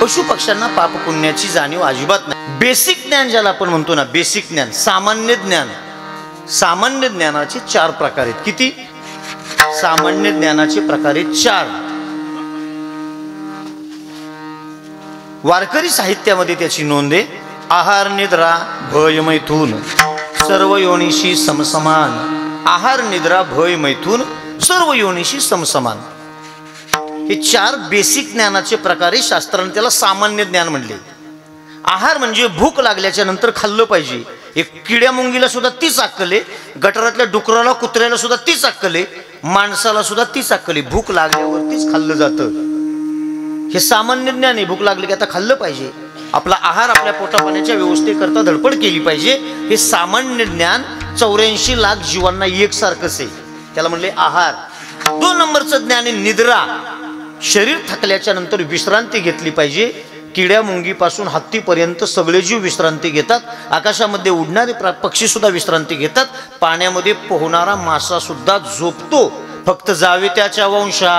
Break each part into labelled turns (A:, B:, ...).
A: पशु पक्ष्यांना पाप पुण्याची जाणीव अजिबात नाही। बेसिक ज्ञान ज्याला आपण म्हणतो ना, बेसिक ज्ञान, सामान्य ज्ञान, सामान्य ज्ञानाचे 4 प्रकार आहेत। किती? सामान्य ज्ञानाचे प्रकार आहेत 4। वारकरी साहित्यामध्ये त्याची नोंद आहे। आहार निद्रा भय मैथून सर्व योनिशी समसमान। आहार निद्रा भय मैथून सर्व योनिशी समसमान, हे 4 बेसिक ज्ञानाचे प्रकारे शास्त्राने त्याला सामान्य ज्ञान म्हणले। आहार म्हणजे भूक लागल्याच्या नंतर खाल्लं पाहिजे। एक किड्या मुंगीला सुद्धा तीच अक्कल आहे, गटारातल्या डुकराला कुत्र्याला सुद्धा तीच अक्कल आहे, माणसाला सुद्धा तीच अक्कल आहे, भूक लागल्यावरतीच खाल्लं जातं। हे सामान्य ज्ञान आहे। भूक लागली की आता खाल्लं पाहिजे, आपला आहार आपल्या पोटापाण्याच्या व्यवस्थेकरता धडपड केली पाहिजे, हे सामान्य ज्ञान 84 लाख जीवांना एकसारखंच आहे, त्याला म्हणले आहार। 2 नंबरचं ज्ञान आहे निद्रा। शरीर थकल्याच्या नंतर विश्रांती घेतली पाहिजे। किड्या मुंगीपासून हत्तीपर्यंत सगळे जीव विश्रांती घेतात। आकाशामध्ये उडणारे पक्षी सुद्धा विश्रांती घेतात। पाण्यामध्ये पोहणारा मासा सुद्धा झोपतो, फक्त जावे त्याच्या वंशा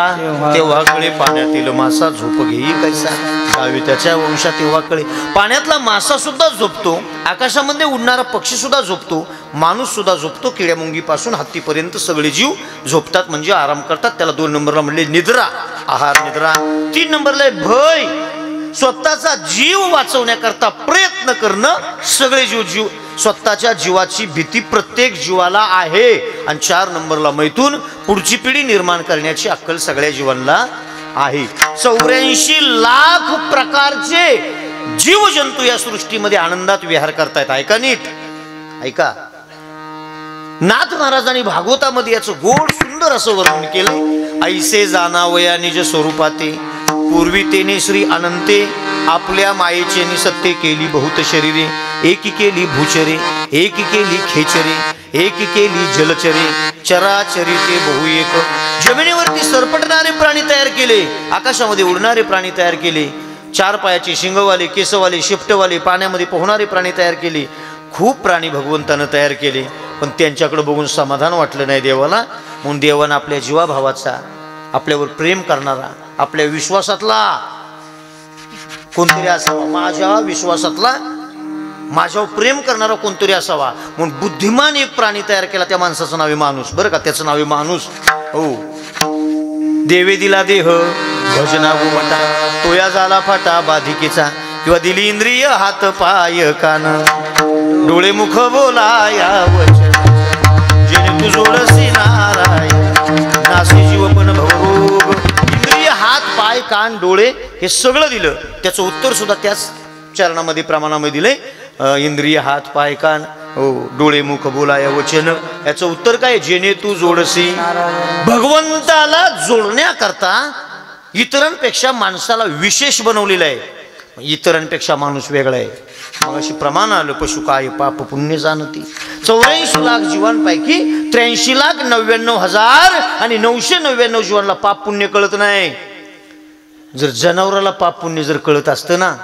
A: तेव्हा कळे पाण्यातील मासा झोप घेई कैसा। जावे त्याच्या वंशा तेव्हा कळे, पाण्यातला मासा सुद्धा झोपतो, आकाशामध्ये उडणारा पक्षी सुद्धा झोपतो, माणूस सुद्धा झोपतो। किड्या मुंगीपासून हत्तीपर्यंत सगळे जीव झोपतात म्हणजे आराम करतात, त्याला 2 नंबरला म्हणले निद्रा, आहार निद्रा। 3 नंबरला आहे भय, स्वतःचा जीव वाचवण्याकरता प्रयत्न करणं। सगळे जीव स्वतःच्या जीवाची भीती प्रत्येक जीवाला आहे। आणि 4 नंबरला मैथून, पुढची पिढी निर्माण करण्याची अक्कल सगळ्या जीवांना आहे। 84 लाख प्रकारचे जीवजंतू या सृष्टीमध्ये आनंदात विहार करतायत। ऐका नीट, ऐका। नाथ महाराजांनी भागवतामध्ये याचं गोड सुंदर असं वर्णन केलं। ऐसे जाणावया निज स्वरूपाते पूर्वी तेने श्री अनंते आपल्या मायेचे निसत्ते केली बहुत शरीरे। एकी केली भूचरे एकी केली खेचरे एकी केली जलचरे चराचरी ते बहु एक। जमिनीवरती सरपटणारे प्राणी तयार केले, आकाशामध्ये उडणारे प्राणी तयार केले, 4 पायाचे शिंगवाले केसवाले शेपटवाले पाण्यामध्ये पोहणारे प्राणी तयार केले। खूप प्राणी भगवंतानं तयार केले, पण त्यांच्याकडे बघून समाधान वाटलं नाही देवाला। म्हणून देवानं आपल्या जीवाभावाचा, आपल्यावर प्रेम करणारा, आपल्या विश्वासातला कोणतरी असावा, माझ्या विश्वासातला, माझ्यावर प्रेम करणारा कोणतरी असावा म्हणून बुद्धिमान एक प्राणी तयार केला। त्या माणसाचं नाव आहे माणूस, बरं का, त्याचं नाव आहे माणूस। हो, देवे दिला देह भजना उमटा तोया झाला फाटा बाधिकेचा, किंवा दिली इंद्रिय हात पाय कान डोळे मुख बोलाया वचन जेणे तू जोडसी नारायण नासी जीव पण भवरोग। इंद्रिय हात पाय कान डोळे हे सगळं दिलं, त्याचं उत्तर सुद्धा त्याच चरणामध्ये प्रमाणामध्ये दिलंय। इंद्रिय हात पाय कान, हो, डोळे मुख बोलाया वचन, याचं उत्तर काय? जेणे तू जोडसी। भगवंताला जोडण्याकरता इतरांपेक्षा माणसाला विशेष बनवलेलं आहे, इतरांपेक्षा माणूस वेगळा आहे। मग अशी प्रमाण आलं, पशु काय पाप पुण्य जाणती। 84 लाख जीवांपैकी 83,99,000 आणि 999 जीवांना पाप पुण्य कळत नाही। जर जनावराला पाप पुण्य जर कळत असतं ना,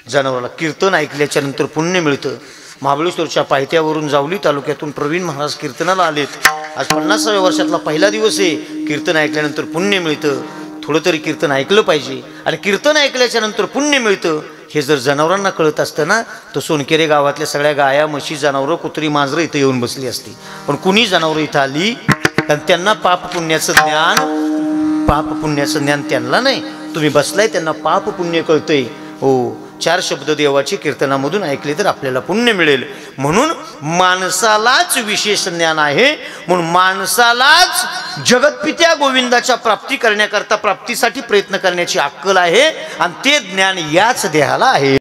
A: जनावराला कीर्तन ऐकल्याच्या नंतर पुण्य मिळतं। महाबळेश्वरच्या पायथ्यावरून जावली तालुक्यातून प्रवीण महाराज कीर्तनाला आलेत। आज 50व्या वर्षातला पहिला दिवस आहे। कीर्तन ऐकल्यानंतर पुण्य मिळतं, थोडं तरी कीर्तन ऐकलं पाहिजे, आणि कीर्तन ऐकल्याच्या नंतर पुण्य मिळतं हे जर जनावरांना कळत असतं ना, तर सोनकेरे गावातल्या सगळ्या गाया म्हशी जनावरं कुत्री मांजरं इथं येऊन बसली असती। पण कुणी जनावरं इथं आली, कारण त्यांना पाप पुण्याचं ज्ञान त्यांना नाही। तुम्ही बसलाय, त्यांना पाप पुण्य कळतंय। हो, 4 शब्द देवाचे कीर्तनामधून ऐकले तर आपल्याला पुण्य मिळेल। म्हणून माणसालाच विशेष ज्ञान आहे, म्हणून माणसालाच जगतपित्या गोविंदाच्या प्राप्ती करण्याकरता प्राप्तीसाठी प्रयत्न करण्याची अक्कल आहे, आणि ते ज्ञान याच देहाला आहे।